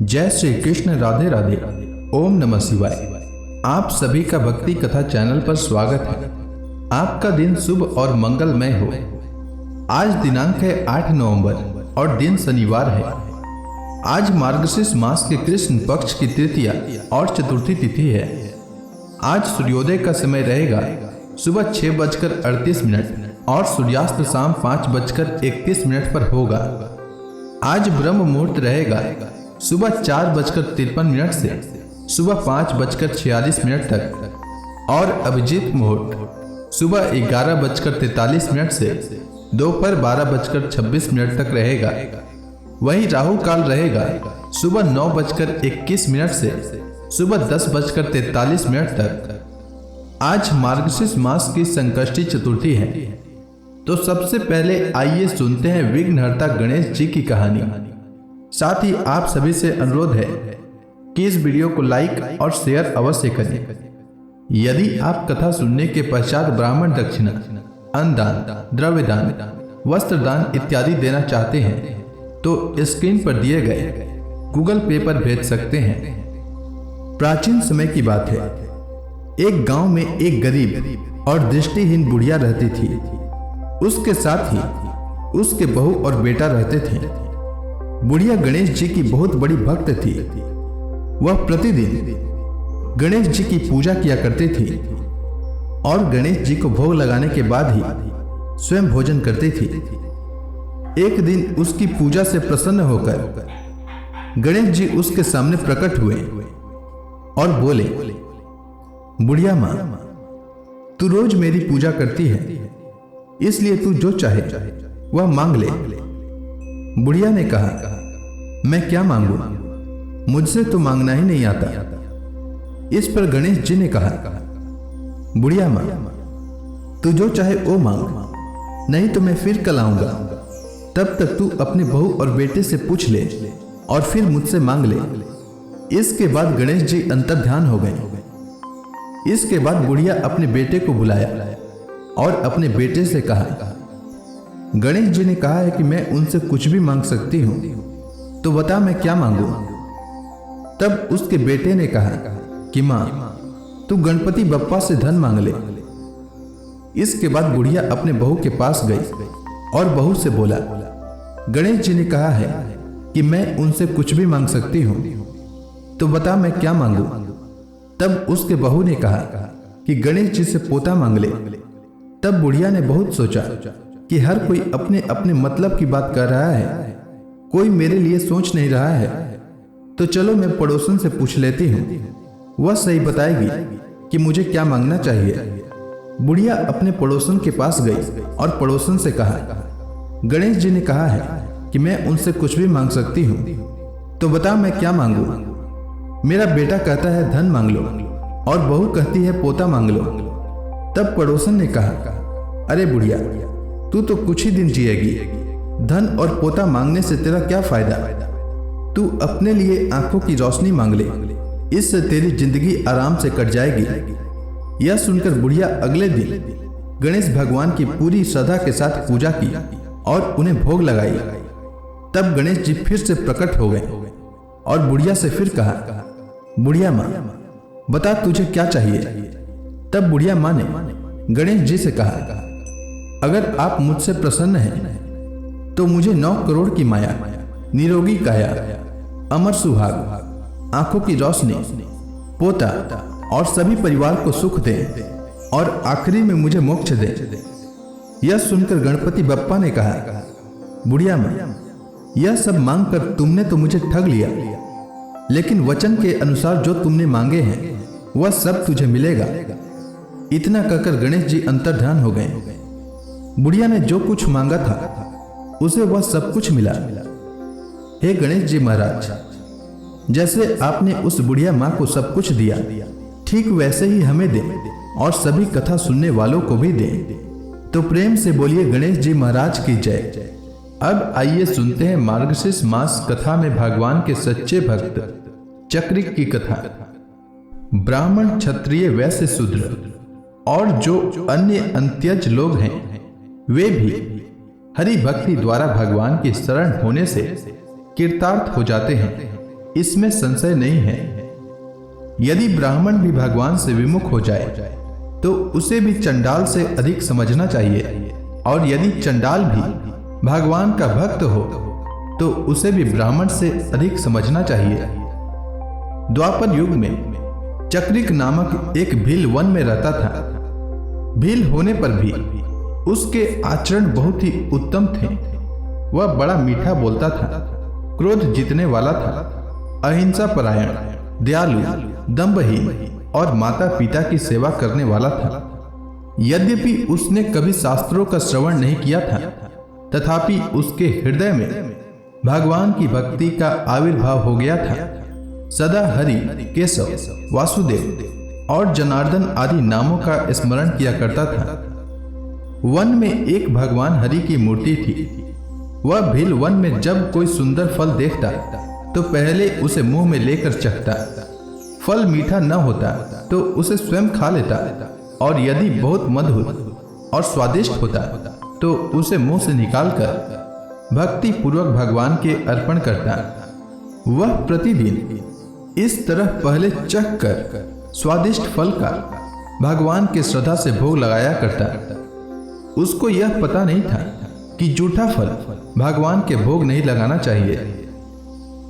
जय श्री कृष्ण, राधे राधे, ओम नमः शिवाय। आप सभी का भक्ति कथा चैनल पर स्वागत है। आपका दिन शुभ और मंगलमय हो। आज दिनांक है 8 नवंबर और दिन शनिवार है। आज मार्गशीर्ष मास के कृष्ण पक्ष की तृतीया और चतुर्थी तिथि है। आज सूर्योदय का समय रहेगा सुबह 6:38 और सूर्यास्त शाम 5:31 पर होगा। आज ब्रह्म मुहूर्त रहेगा सुबह 4:53 से सुबह 5:46 तक और अभिजीत मुहूर्त सुबह 11:43 से दोपहर 12:26 तक रहेगा। वहीं राहु काल रहेगा सुबह 9:21 से सुबह 10:43 तक। आज मार्गशीर्ष मास की संकष्टी चतुर्थी है। तो सबसे पहले आइए सुनते हैं विघ्नहर्ता गणेश जी की कहानी। साथ ही आप सभी से अनुरोध है कि इस वीडियो को लाइक और शेयर अवश्य करें। यदि आप कथा सुनने के पश्चात ब्राह्मण दक्षिणा, अन्नदान, द्रव्यदान, वस्त्रदान इत्यादि देना चाहते हैं तो स्क्रीन पर दिए गए गूगल पे पर भेज सकते हैं। प्राचीन समय की बात है। एक गांव में एक गरीब और दृष्टिहीन बुढ़िया रहती थी। उसके साथ ही उसके बहू और बेटा रहते थे। बुढ़िया गणेश जी की बहुत बड़ी भक्त थी। वह प्रतिदिन गणेश जी की पूजा किया करती थी और गणेश जी को भोग लगाने के बाद ही स्वयं भोजन करती थी। एक दिन उसकी पूजा से प्रसन्न होकर गणेश जी उसके सामने प्रकट हुए और बोले, बुढ़िया माँ, तू रोज मेरी पूजा करती है, इसलिए तू जो चाहे वह मांग ले। बुढ़िया ने कहा, मैं क्या मांगू, मुझसे तो मांगना ही नहीं आता। इस पर गणेश जी ने कहा, बुढ़िया माँ, तू जो चाहे वो मांग, नहीं तो मैं फिर कल आऊंगा। तब तक तू अपने बहू और बेटे से पूछ ले और फिर मुझसे मांग ले। इसके बाद गणेश जी अंतर्ध्यान हो गए। इसके बाद बुढ़िया अपने बेटे को बुलाया और अपने बेटे से कहा, गणेश जी ने कहा है कि मैं उनसे कुछ भी मांग सकती हूं, तो बता मैं क्या मांगू। तब उसके बेटे ने कहा कि मां, तू गणपति बप्पा से धन मांग ले। इसके बाद बुढ़िया अपने बहू के पास गई और बहू से बोला, गणेश जी ने कहा है कि मैं उनसे कुछ भी मांग सकती हूं, तो बता मैं क्या मांगू। तब उसके बहू ने कहा कि गणेश जी से पोता मांग ले। तब बुढ़िया ने बहुत सोचा कि हर कोई अपने अपने मतलब की बात कर रहा है, कोई मेरे लिए सोच नहीं रहा है, तो चलो मैं पड़ोसन से पूछ लेती हूँ, वह सही बताएगी कि मुझे क्या मांगना चाहिए। बुढ़िया अपने पड़ोसन के पास गई और पड़ोसन से कहा, गणेश जी ने कहा है कि मैं उनसे कुछ भी मांग सकती हूँ, तो बता मैं क्या मांगू। मेरा बेटा कहता है धन मांग लो और बहू कहती है पोता मांग लो। तब पड़ोसन ने कहा, अरे बुढ़िया, तू तो कुछ ही दिन जिएगी, धन और पोता मांगने से तेरा क्या फायदा। तू अपने लिए आंखों की रोशनी मांग ले, इससे तेरी जिंदगी आराम से कट जाएगी। यह सुनकर बुढ़िया अगले दिन गणेश भगवान की पूरी श्रद्धा के साथ पूजा की और उन्हें भोग लगाई। तब गणेश जी फिर से प्रकट हो गए और बुढ़िया से फिर कहा, बुढ़िया माँ, बता तुझे क्या चाहिए। तब बुढ़िया माँ ने गणेश जी से कहा, अगर आप मुझसे प्रसन्न हैं तो मुझे 9 करोड़ की माया, निरोगी काया, अमर सुहाग, आंखों की रोशनी, पोता और सभी परिवार को सुख दे और आखिरी में मुझे मोक्ष दे। यह सुनकर गणपति बप्पा ने कहा, बुढ़िया माँ, यह सब मांगकर तुमने तो मुझे ठग लिया, लेकिन वचन के अनुसार जो तुमने मांगे हैं वह सब तुझे मिलेगा। इतना कहकर गणेश जी अंतर्ध्यान हो गए। बुढ़िया ने जो कुछ मांगा था उसे वह सब कुछ मिला। हे गणेश जी महाराज, जैसे आपने उस बुढ़िया माँ को सब कुछ दिया, ठीक वैसे ही हमें दे और सभी कथा सुनने वालों को भी दे। तो प्रेम से बोलिए गणेश जी महाराज की जय। अब आइए सुनते हैं मार्गशीर्ष मास कथा में भगवान के सच्चे भक्त चक्रिक की कथा। ब्राह्मण, क्षत्रिय, वैश्य, शूद्र और जो अन्य अंत्यज लोग हैं वे भी हरि भक्ति द्वारा भगवान की शरण होने से कृतार्थ हो जाते हैं। इसमें संशय नहीं है। यदि ब्राह्मण भी भगवान से विमुख हो जाए तो उसे भी चंडाल से अधिक समझना चाहिए, और यदि चंडाल भी भगवान का भक्त हो तो उसे भी ब्राह्मण से अधिक समझना चाहिए। द्वापर युग में चक्रिक नामक एक भील वन में रहता था। भील होने पर भी उसके आचरण बहुत ही उत्तम थे। वह बड़ा मीठा बोलता था, क्रोध जीतने वाला था, अहिंसा परायण, दयालु, दंभहीन और माता पिता की सेवा करने वाला था। यद्यपि उसने कभी शास्त्रों का श्रवण नहीं किया था, तथापि उसके हृदय में भगवान की भक्ति का आविर्भाव हो गया था। सदा हरि, केशव, वासुदेव और जनार्दन आदि नामों का स्मरण किया करता था। वन में एक भगवान हरि की मूर्ति थी। वह भील वन में जब कोई सुंदर फल देखता तो पहले उसे मुंह में लेकर चखता। फल मीठा न होता तो उसे स्वयं खा लेता, और यदि बहुत मधुर और स्वादिष्ट होता तो उसे मुंह से निकालकर भक्ति पूर्वक भगवान के अर्पण करता। वह प्रतिदिन इस तरह पहले चख कर स्वादिष्ट फल का भगवान के श्रद्धा से भोग लगाया करता। उसको यह पता नहीं था कि जूठा फल भगवान के भोग नहीं लगाना चाहिए।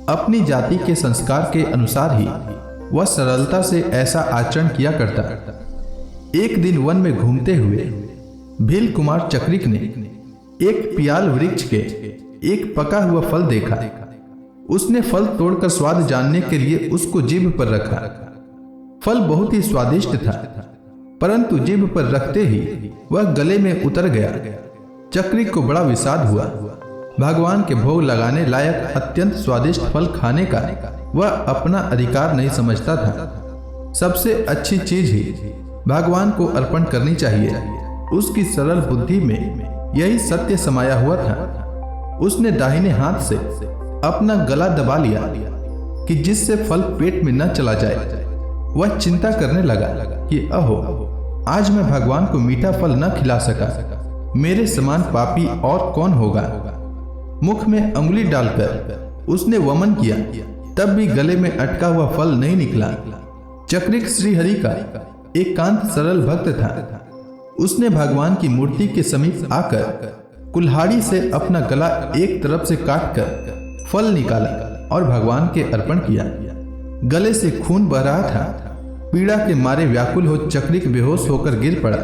अपनी जाति के संस्कार के अनुसार ही वह सरलता से ऐसा आचरण किया करता। एक दिन वन में घूमते हुए भील कुमार चक्रिक ने एक पियाल वृक्ष के एक पका हुआ फल देखा। उसने फल तोड़कर स्वाद जानने के लिए उसको जीभ पर रखा। फल बहुत ही स्वादिष्ट था, परंतु जीभ पर रखते ही वह गले में उतर गया। चक्रिक को बड़ा विषाद हुआ। भगवान के भोग लगाने लायक अत्यंत स्वादिष्ट फल खाने का वह अपना अधिकार नहीं समझता था। सबसे अच्छी चीज ही भगवान को अर्पण करनी चाहिए। उसकी सरल बुद्धि में यही सत्य समाया हुआ था। उसने दाहिने हाथ से अपना गला दबा लिया कि जिससे फल पेट में न चला जाए। वह चिंता करने लगा कि अहो, आज मैं भगवान को मीठा फल न खिला सका। मेरे समान पापी और कौन होगा। मुख में अंगुली डालकर उसने वमन किया, तब भी गले में अटका हुआ फल नहीं निकला। चक्रिक श्रीहरि का एकांत सरल भक्त था। उसने भगवान की मूर्ति के समीप आकर कुल्हाड़ी से अपना गला एक तरफ से काटकर फल निकाला और भगवान के अर्पण किया। गले से खून बह रहा था। पीड़ा के मारे व्याकुल हो चक्रिक बेहोश होकर गिर पड़ा।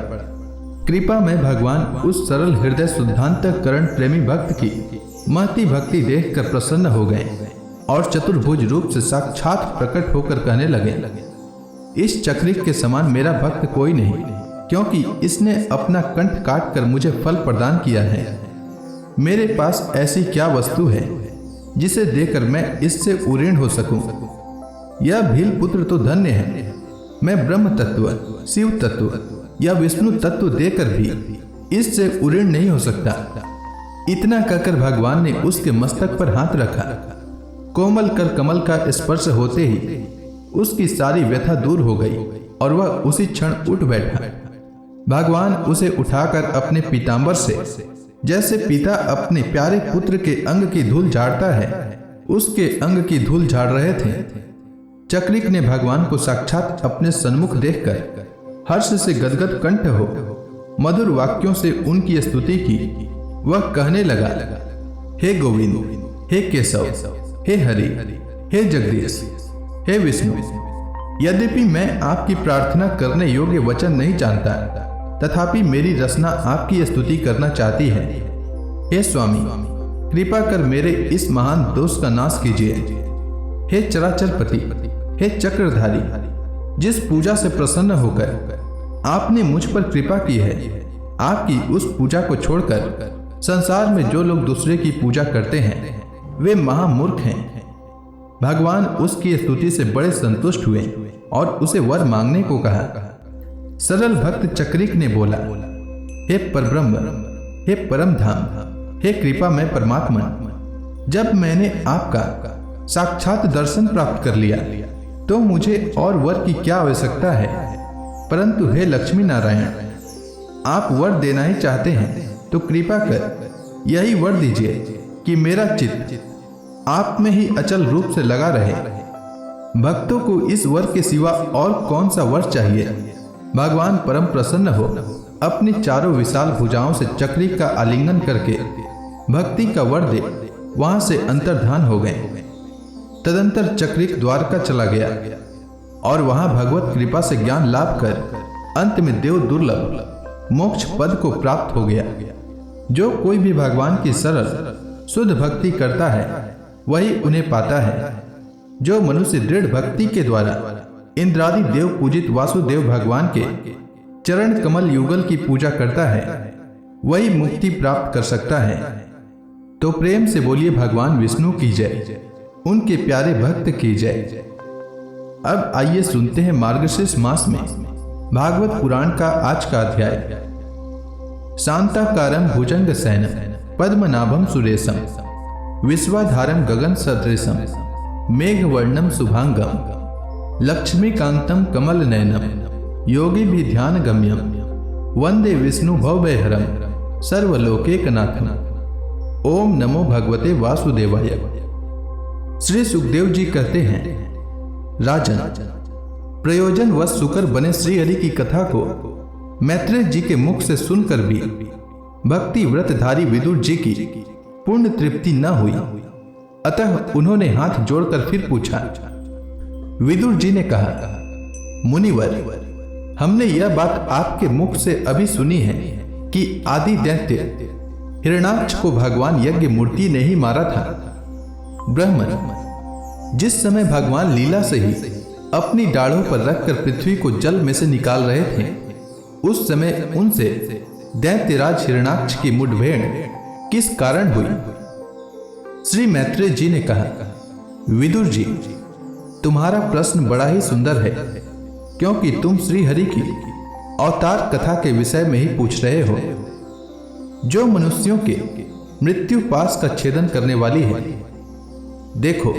कृपा में भगवान उस सरल हृदय शुद्धांतकरण प्रेमी भक्त की महती भक्ति देखकर प्रसन्न हो गए और चतुर्भुज रूप से साक्षात प्रकट होकर कहने लगे, इस चक्रिक के समान मेरा भक्त कोई नहीं, क्योंकि इसने अपना कंठ काट कर मुझे फल प्रदान किया है। मेरे पास ऐसी क्या वस्तु है जिसे देकर मैं इससे उऋण हो सकूं। यह भील पुत्र तो धन्य है। मैं ब्रह्म तत्व, शिव तत्व या विष्णु तत्व देकर भी इससे उऋण नहीं हो सकता। इतना कहकर भगवान ने उसके मस्तक पर हाथ रखा। कोमल कर कमल का स्पर्श होते ही उसकी सारी व्यथा दूर हो गई और वह उसी क्षण उठ बैठा। भगवान उसे उठाकर अपने पीतांबर से, जैसे पिता अपने प्यारे पुत्र के अंग की धूल झाड़ता है, उसके अंग की धूल झाड़ रहे थे। चक्रिक ने भगवान को साक्षात अपने सन्मुख देखकर हर्ष से गदगद कंठ हो मधुर वाक्यों से उनकी स्तुति की। वह कहने लगा, हे गोविंद, हे केशव, हे हरि, हे जगदीश, हे विष्णु, यद्यपि मैं आपकी प्रार्थना करने योग्य वचन नहीं जानता, तथापि मेरी रसना आपकी स्तुति करना चाहती है। हे स्वामी, कृपा कर मेरे इस महान दोष का नाश कीजिए। हे चराचरपति, हे चक्रधारी, जिस पूजा से प्रसन्न होकर आपने मुझ पर कृपा की है, आपकी उस पूजा को छोड़कर संसार में जो लोग दूसरे की पूजा करते हैं वे महामूर्ख हैं। भगवान उसकी स्तुति से बड़े संतुष्ट हुए और उसे वर मांगने को कहा। सरल भक्त चक्रिक ने बोला, हे परब्रह्म, हे परम धाम, हे कृपा में परमात्मा, जब मैंने आपका साक्षात दर्शन प्राप्त कर लिया तो मुझे और वर की क्या आवश्यकता है। परंतु हे लक्ष्मी नारायण, आप वर देना ही चाहते हैं तो कृपा कर यही वर दीजिए कि मेरा चित्त आप में ही अचल रूप से लगा रहे। भक्तों को इस वर के सिवा और कौन सा वर चाहिए। भगवान परम प्रसन्न हो अपनी चारों विशाल भुजाओं से चक्री का आलिंगन करके भक्ति का वर दे वहां से अंतर्धान हो गए। तदंतर चक्रिक द्वारका चला गया और वहां भगवत कृपा से ज्ञान लाभ कर अंत में देव दुर्लभ मोक्ष पद को प्राप्त हो गया। जो कोई भी भगवान की सरल शुद्ध भक्ति करता है वही उन्हें पाता है। जो मनुष्य दृढ़ भक्ति के द्वारा इंद्रादि देव पूजित वासुदेव भगवान के चरण कमल युगल की पूजा करता है वही मुक्ति प्राप्त कर सकता है। तो प्रेम से बोलिए भगवान विष्णु की जय, उनके प्यारे भक्त की जय। अब आइए सुनते हैं मार्गशीर्ष मास में भागवत पुराण का आज का अध्याय। शांताकारं भुजंग सैनम पद्मनाभं सुरेशम विश्वाधारं गगन सदृशम मेघवर्णम शुभांगम लक्ष्मीकांतम कमल नयनम योगी भी ध्यान गम्यम वंदे विष्णु भवभयहरम सर्वलोकैकनाथम। ओम नमो भगवते वासुदेवाय। श्री सुखदेव जी कहते हैं, राजन, प्रयोजन व सुकर बने श्री हरि की कथा को मैत्रेय जी के मुख से सुनकर भी भक्ति व्रतधारी विदुर जी की पूर्ण तृप्ति न हुई। अतः उन्होंने हाथ जोड़कर फिर पूछा। विदुर जी ने कहा, मुनिवर, हमने यह बात आपके मुख से अभी सुनी है कि आदि दैत्य हिरणाक्ष को भगवान यज्ञ मूर्ति ने ही मारा था। ब्रह्मन, जिस समय भगवान लीला से ही अपनी डाढ़ों पर रखकर पृथ्वी को जल में से निकाल रहे थे, उस समय उनसे दैत्यराज हिरणाक्ष की मुठभेड़ किस कारण हुई? श्री मैत्रेय जी ने कहा, विदुर जी, तुम्हारा प्रश्न बड़ा ही सुंदर है, क्योंकि तुम श्री हरि की अवतार कथा के विषय में ही पूछ रहे हो, जो मनुष्यों के मृत्यु पास का छेदन करने वाली है। देखो,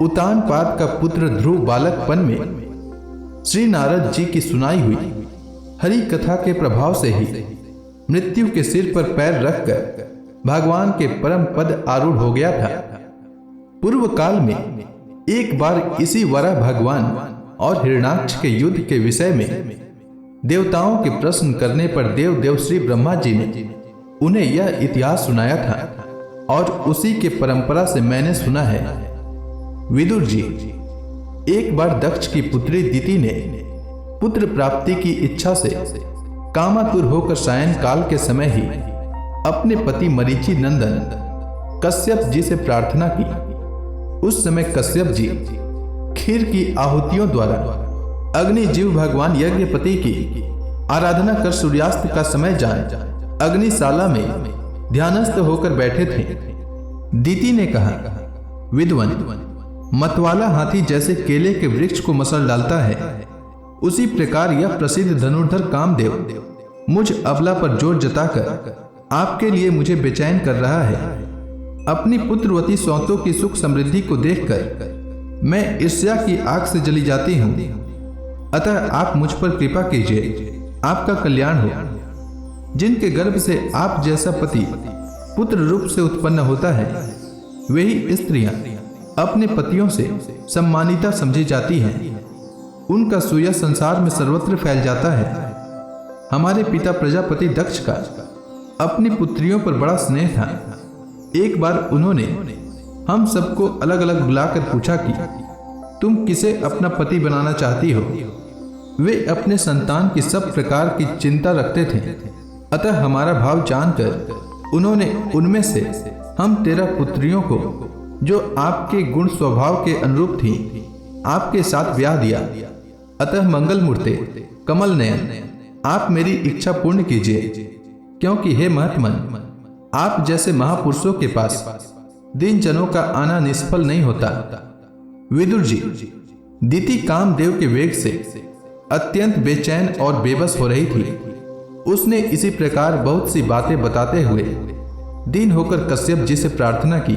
उतानपाद का पुत्र ध्रुव बालकपन में श्री नारद जी की सुनाई हुई हरि कथा के प्रभाव से ही मृत्यु के सिर पर पैर रखकर भगवान के परम पद आरूढ़ हो गया था। पूर्व काल में एक बार इसी वराह भगवान और हिरणाक्ष के युद्ध के विषय में देवताओं के प्रश्न करने पर देव श्री ब्रह्मा जी ने उन्हें यह इतिहास सुनाया था और उसी के परंपरा से मैंने सुना है। विदुर जी, एक बार दक्ष की पुत्री दिति ने पुत्र प्राप्ति की इच्छा से कामातुर होकर सायं काल के समय ही अपने पति मरीचि नंदन कश्यप जी से प्रार्थना की। उस समय कश्यप जी खीर की आहुतियों द्वारा अग्नि जीव भगवान यज्ञपति की आराधना कर सूर्यास्त का समय जान अग्निशाला में ध्यानस्थ होकर बैठे थे। दिति ने कहा, विद्वन, मतवाला हाथी जैसे केले के वृक्ष को मसल डालता है, उसी प्रकार यह प्रसिद्ध धनुर्धर कामदेव मुझ अबला पर जोर जताकर आपके लिए मुझे बेचैन कर रहा है। अपनी पुत्रवती सौतों की सुख समृद्धि को देखकर मैं ईर्ष्या की आग से जली जाती हूँ। अतः आप मुझ पर कृपा कीजिए, आपका कल्याण हो। जिनके गर्भ से आप जैसा पति पुत्र रूप से उत्पन्न होता है, वही स्त्रियां अपने पतियों से सम्मानिता समझी जाती हैं। उनका सूया संसार में सर्वत्र फैल जाता है। हमारे पिता प्रजापति दक्ष का अपनी पुत्रियों पर बड़ा स्नेह था। एक बार उन्होंने हम सबको अलग अलग बुलाकर पूछा कि तुम किसे अपना पति बनाना चाहती हो। वे अपने संतान की सब प्रकार की चिंता रखते थे। अतः हमारा भाव जानकर उन्होंने उनमें से हम 13 पुत्रियों को, जो आपके गुण स्वभाव के अनुरूप थी, आपके साथ ब्याह दिया। अतः मंगल मूर्ते कमल नयन, आप मेरी इच्छा पूर्ण कीजिए, क्योंकि हे महात्मन, आप जैसे महापुरुषों के पास दिन जनों का आना निष्फल नहीं होता। विदुर जी, दिति कामदेव के वेग से अत्यंत बेचैन और बेबस हो रही थी। उसने इसी प्रकार बहुत सी बातें बताते हुए दीन होकर कश्यप जी से प्रार्थना की।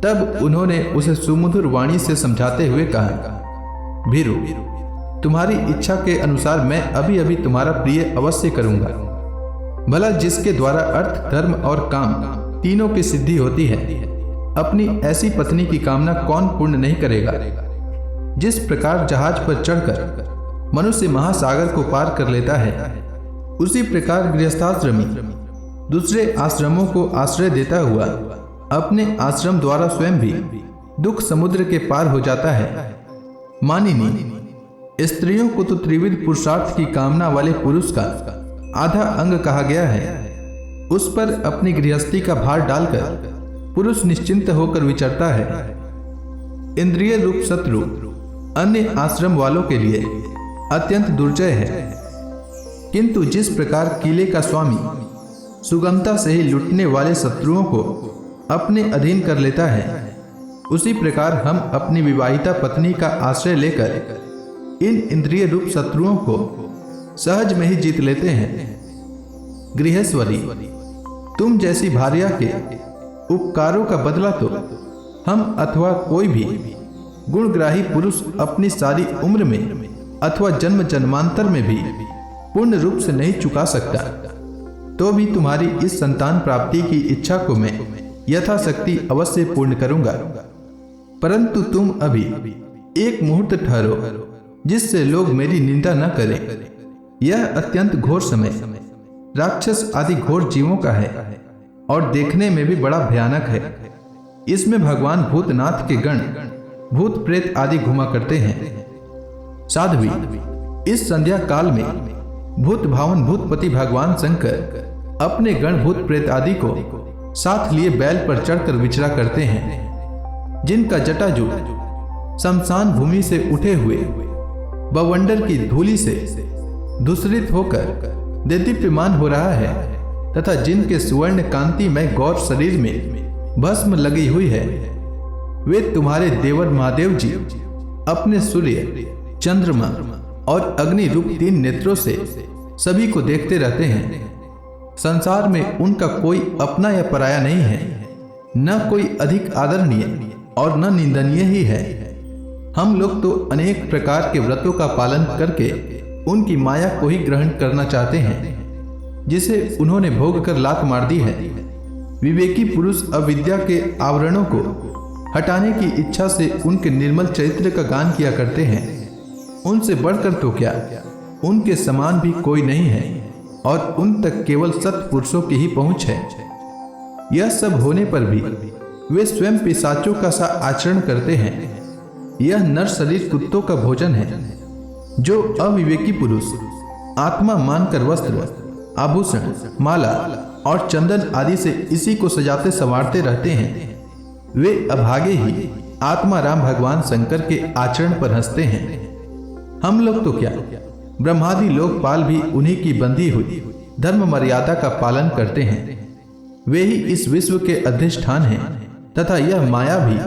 तब उन्होंने उसे सुमधुर वाणी से समझाते हुए कहा, भीरु, तुम्हारी इच्छा के अनुसार मैं अभी अभी तुम्हारा प्रिय अवश्य करूंगा। भला जिसके द्वारा अर्थ, धर्म और काम तीनों की सिद्धि होती है, अपनी ऐसी पत्नी की कामना कौन पूर्ण नहीं करेगा। जिस प्रकार जहाज पर चढ़कर मनुष्य महासागर को पार कर लेता है, उसी प्रकार गृहस्थाश्रमी दूसरे आश्रमों को आश्रय देता हुआ अपने आश्रम द्वारा स्वयं भी दुख समुद्र के पार हो जाता है। मानिनी, स्त्रियों को तो त्रिविध पुरुषार्थ की कामना वाले पुरुष का आधा अंग कहा गया है। उस पर अपनी गृहस्थी का भार डालकर पुरुष निश्चिंत होकर विचरता है। इंद्रिय रूप शत्रु अन्य आश्रम वालों के लिए अत्यंत दुर्जय है, किंतु जिस प्रकार किले का स्वामी सुगमता से ही लुटने वाले शत्रुओं को अपने अधीन कर लेता है, उसी प्रकार हम अपनी विवाहिता पत्नी का आश्रय लेकर इन इंद्रिय रूप शत्रुओं को सहज में ही जीत लेते हैं। गृहेश्वरी, तुम जैसी भार्या के उपकारों का बदला तो हम अथवा कोई भी गुणग्राही पुरुष अपनी सारी उम्र में अथवा जन्म जन्मांतर में भी पूर्ण रूप से नहीं चुका सकता। तो भी तुम्हारी इस संतान प्राप्ति की इच्छा को मैं यथाशक्ति अवश्य पूर्ण करूंगा। परंतु तुम अभी एक मुहूर्त ठहरो, जिससे लोग मेरी निंदा न करें। यह अत्यंत घोर समय राक्षस आदि घोर जीवों का है और देखने में भी बड़ा भयानक है। इसमें भगवान भूतनाथ के गण भूत प्रेत आदि घुमा करते हैं। साध्वी, इस संध्या काल में भूत भावन भूतपति भगवान शंकर अपने गण भूत प्रेत आदि को साथ लिए बैल पर चढ़कर विचरा करते हैं, जिनका जटाजू शमशान भूमि से उठे हुए बवंडर की धूलि से दूषित होकर देदीप्यमान हो रहा है, तथा जिनके सुवर्ण कांति में गौर शरीर में भस्म लगी हुई है। वे तुम्हारे देवर महादेव जी अपने सूर्य, चंद्रमा और अग्नि रूप 3 नेत्रों से सभी को देखते रहते हैं। संसार में उनका कोई अपना या पराया नहीं है, न कोई अधिक आदरणीय और न निंदनीय ही है। हम लोग तो अनेक प्रकार के व्रतों का पालन करके उनकी माया को ही ग्रहण करना चाहते हैं, जिसे उन्होंने भोग कर लात मार दी है। विवेकी पुरुष अविद्या के आवरणों को हटाने की इच्छा से उनके निर्मल चरित्र का गान किया करते हैं। उनसे बढ़कर तो क्या, उनके समान भी कोई नहीं है और उन तक केवल सत्पुरुषों की ही पहुंच है। यह सब होने पर भी वे स्वयं पिशाचों का सा आचरण करते हैं। यह नर शरीर कुत्तों का भोजन है। जो अविवेकी पुरुष आत्मा मानकर वस्त्र, आभूषण, माला और चंदन आदि से इसी को सजाते संवारते रहते हैं, वे अभागे ही आत्मा राम भगवान शंकर के आचरण पर हंसते हैं। हम लोग तो क्या, ब्रह्मादि लोकपाल भी उन्हीं की बंधी हुई धर्म मर्यादा का पालन करते हैं। वे ही इस विश्व के अधिष्ठान हैं तथा यह माया भी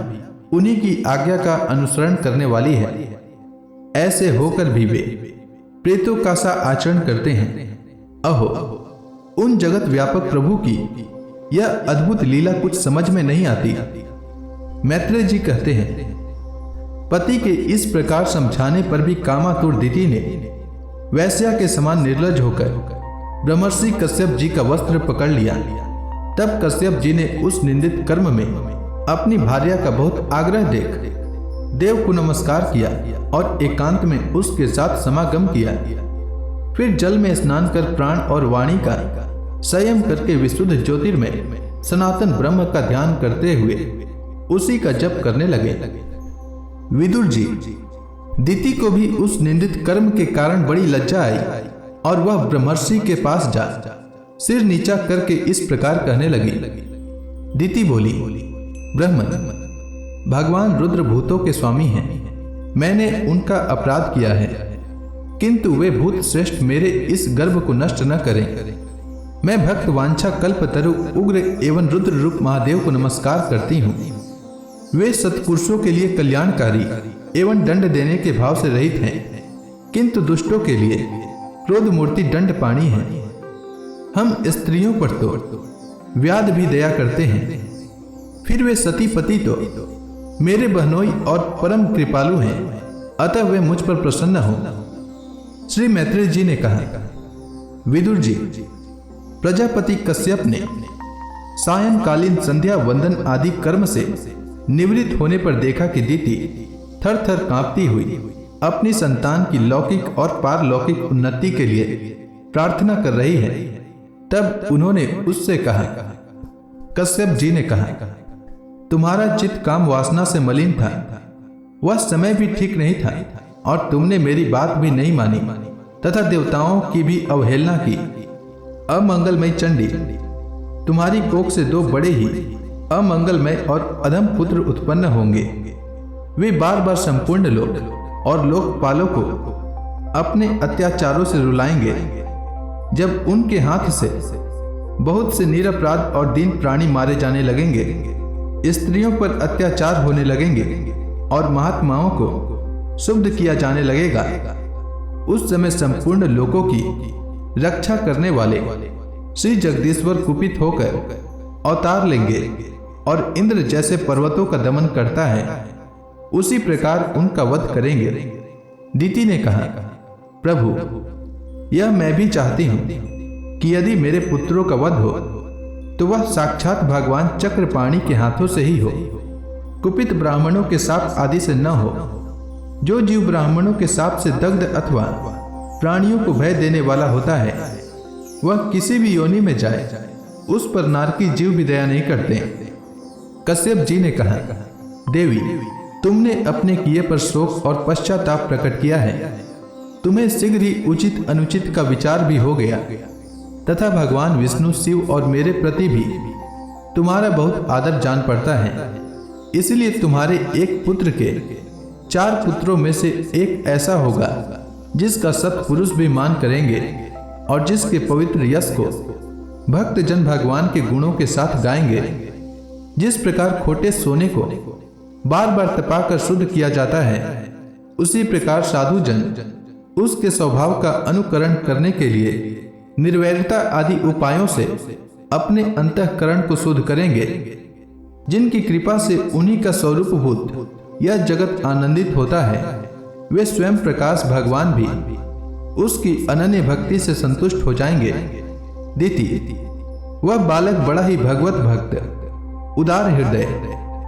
उन्हीं की आज्ञा का अनुसरण करने वाली है। ऐसे होकर भी वे प्रेतों का सा आचरण करते हैं। अहो, उन जगत व्यापक प्रभु की यह अद्भुत लीला कुछ समझ में नहीं आती। मैत्रेय जी कहते हैं, पति के इस प्रकार समझाने पर भी कामातुर दिति ने वैश्या के समान निर्लज होकर ब्रह्मर्षि कश्यप जी का वस्त्र पकड़ लिया। तब कश्यप जी ने उस निंदित कर्म में अपनी भार्या का बहुत आग्रह देख देव को नमस्कार किया और एकांत में उसके साथ समागम किया। फिर जल में स्नान कर प्राण और वाणी का संयम करके विशुद्ध ज्योतिर्मय सनातन ब्रह्म का ध्यान करते हुए उसी का जप करने लगे। विदुर जी, दिति को भी उस निंदित कर्म के कारण बड़ी लज्जा आई और वह ब्रह्मर्षि के पास जा सिर नीचा करके इस प्रकार कहने लगी। दिति बोली, ब्रह्मन, भगवान रुद्र भूतों के स्वामी हैं। मैंने उनका अपराध किया है, किंतु वे भूत श्रेष्ठ मेरे इस गर्भ को नष्ट न करें। मैं भक्त वांछा कल्पतरु उग्र एवं रुद्र रूप महादेव को नमस्कार करती हूँ। वे सत्पुरुषों के लिए कल्याणकारी एवं दंड देने के भाव से रहित हैं, किंतु दुष्टों के लिए क्रोध मूर्ति दंड पाणी है। हम स्त्रियों पर तो व्याध भी दया करते हैं। फिर वे सती पति तो मेरे बहनोई और परम कृपालु हैं, अतः वे मुझ पर प्रसन्न हो। श्री मैत्रेय जी ने कहा, विदुर जी, प्रजापति कश्यप ने सायंकालीन संध्या वंदन आदि कर्म से निवृत्त होने पर देखा कि दीति थर थर कांपती हुई अपनी संतान की लौकिक और पारलौकिक उन्नति के लिए प्रार्थना कर रही है। तब उन्होंने उससे कहा, कश्यप जी ने कहा, तुम्हारा चित्त काम वासना से मलिन था, वह समय भी ठीक नहीं था और तुमने मेरी बात भी नहीं मानी तथा देवताओं की भी अवहेलना की। अमंगलमय चंडी, तुम्हारी कोख से 2 बड़े ही अमंगलमय और अधम पुत्र उत्पन्न होंगे। वे बार बार संपूर्ण लोक और लोकपालों को अपने अत्याचारों से रुलाएंगे। जब उनके हाथ से बहुत से निरपराध और दीन प्राणी मारे जाने लगेंगे, स्त्रियों पर अत्याचार होने लगेंगे और महात्माओं को शुद्ध किया जाने लगेगा, उस समय संपूर्ण लोकों की रक्षा करने वाले श्री जगदीश्वर कुपित होकर अवतार लेंगे और इंद्र जैसे पर्वतों का दमन करता है उसी प्रकार उनका वध करेंगे। दीति ने कहा, प्रभु, यह मैं भी चाहती हूं कि यदि मेरे पुत्रों का वध हो तो वह साक्षात भगवान चक्रपाणि के हाथों से ही हो, कुपित ब्राह्मणों के शाप आदि से न हो। जो जीव ब्राह्मणों के शाप से दग्ध अथवा प्राणियों को भय देने वाला होता है, वह किसी भी योनि में जाए, उस पर नारकी जीव भी दया नहीं करते। कश्यप जी ने कहा, देवी, तुमने अपने किए पर शोक और पश्चाताप प्रकट किया है। तुम्हें शीघ्र ही उचित अनुचित का विचार भी हो गया तथा भगवान विष्णु, शिव और मेरे प्रति भी तुम्हारा बहुत आदर जान पड़ता है। इसलिए तुम्हारे एक पुत्र के 4 पुत्रों में से एक ऐसा होगा जिसका सत्पुरुष भी मान करेंगे और जिसके पवित्र यश को भक्त जन भगवान के गुणों के साथ गाएंगे। जिस प्रकार खोटे सोने को बार बार तपाकर शुद्ध किया जाता है, उसी प्रकार साधु जन उसके स्वभाव का अनुकरण करने के लिए निर्वैरता आदि उपायों से अपने अंतःकरण को शुद्ध करेंगे। जिनकी कृपा से उन्हीं का स्वरूपभूत यह जगत आनंदित होता है, वे स्वयं प्रकाश भगवान भी उसकी अनन्य भक्ति से संतुष्ट हो जाएंगे। दीति, वह बालक बड़ा ही भगवत भक्त, उदार हृदय,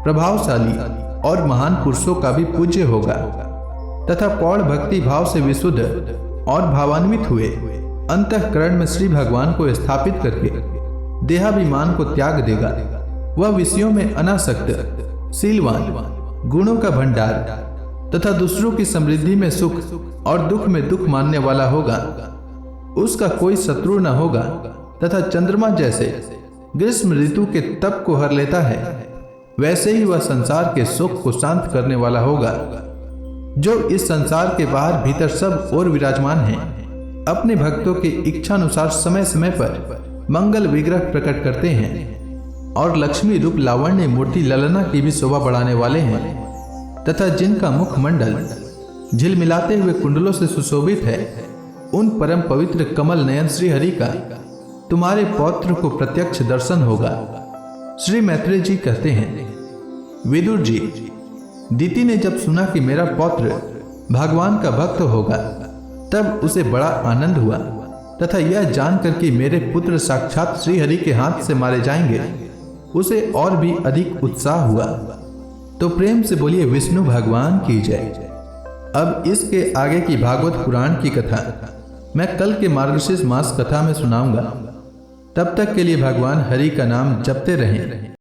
प्रभावशाली और महान पुरुषों का भी पूज्य होगा तथा पौड़ भक्ति भाव से विशुद्ध और भावान्वित हुए अंतःकरण में श्री भगवान को स्थापित करके देहाभिमान को त्याग देगा। वह विषयों में अनासक्त, शीलवान, गुणों का भंडार तथा दूसरों की समृद्धि में सुख और दुख में दुख मानने वाला होगा। उसका कोई शत्रु न होगा तथा चंद्रमा जैसे ग्रीष्म ऋतु के तप को हर लेता है, वैसे ही वह संसार के सुख को शांत करने वाला होगा। जो इस संसार के बाहर भीतर सब और विराजमान हैं, अपने भक्तों की इच्छानुसार समय समय पर मंगल विग्रह प्रकट करते हैं और लक्ष्मी रूप लावण्य मूर्ति ललना की भी शोभा बढ़ाने वाले हैं तथा जिनका मुखमंडल झिलमिलाते हुए कुंडलों से सुशोभित है, उन परम पवित्र कमल नयन श्री हरि का तुम्हारे पौत्र को प्रत्यक्ष दर्शन होगा। श्री मैत्रेय जी कहते हैं, विदुर जी, दीति ने जब सुना कि मेरा पौत्र भगवान का भक्त होगा, तब उसे बड़ा आनंद हुआ तथा यह जानकर कि मेरे पुत्र साक्षात श्री हरि के हाथ से मारे जाएंगे, उसे और भी अधिक उत्साह हुआ। तो प्रेम से बोलिए विष्णु भगवान की जय। अब इसके आगे की भागवत पुराण की कथा मैं कल के मार्गशीर्ष मास कथा में सुनाऊंगा। तब तक के लिए भगवान हरि का नाम जपते रहें।